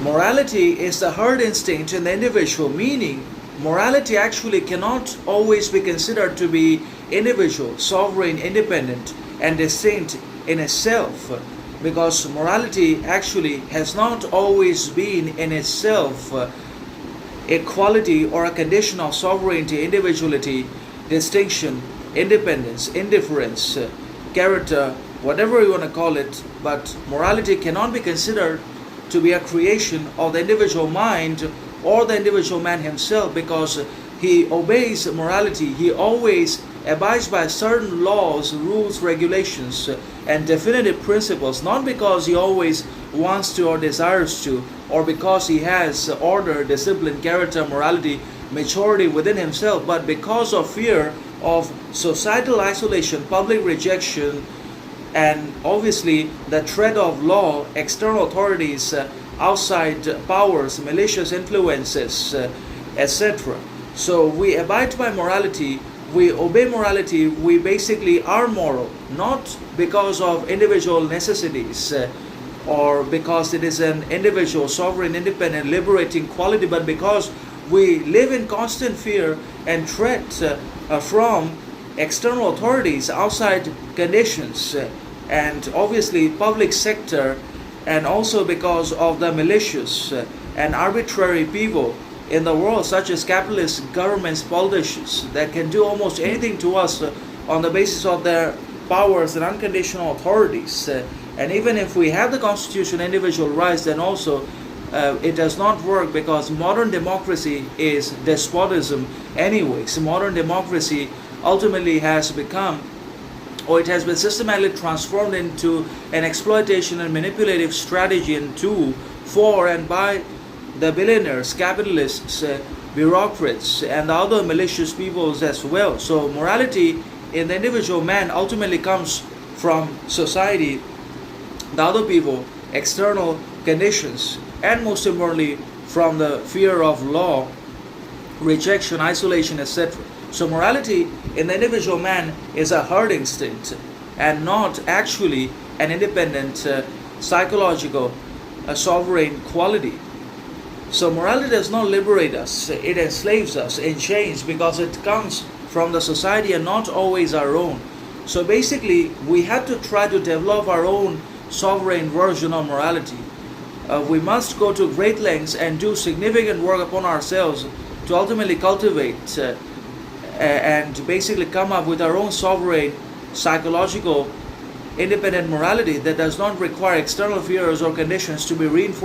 Morality is the herd instinct in the individual, meaning morality actually cannot always be considered to be individual, sovereign, independent, and distinct in itself, because morality actually has not always been in itself a quality or a condition of sovereignty, individuality, distinction, independence, indifference, character, whatever you want to call it. But morality cannot be considered to be a creation of the individual mind or the individual man himself, because he obeys morality. He always abides by certain laws, rules, regulations, and definitive principles, not because he always wants to or desires to, or because he has order, discipline, character, morality, maturity within himself, but because of fear of societal isolation, public rejection, and obviously the threat of law, external authorities, outside powers, malicious influences, etc. So we abide by morality, we obey morality, we basically are moral, not because of individual necessities or because it is an individual, sovereign, independent, liberating quality, but because we live in constant fear and threat from external authorities, outside conditions, and obviously public sector, and also because of the malicious and arbitrary people in the world, such as capitalist governments, politicians, that can do almost anything to us on the basis of their powers and unconditional authorities. And even if we have the constitution, individual rights, then also it does not work, because modern democracy is despotism anyways. Modern democracy ultimately has become, or it has been systematically transformed into an exploitation and manipulative strategy and tool for and by the billionaires, capitalists, bureaucrats, and other malicious peoples as well. So morality in the individual man ultimately comes from society, the other people, external conditions, and most importantly from the fear of law, rejection, isolation, etc. So morality in the individual man is a herd instinct and not actually an independent, psychological, sovereign quality. So morality does not liberate us, it enslaves us in chains, because it comes from the society and not always our own. So basically we have to try to develop our own sovereign version of morality. We must go to great lengths and do significant work upon ourselves to ultimately cultivate and basically come up with our own sovereign, psychological, independent morality that does not require external fears or conditions to be reinforced.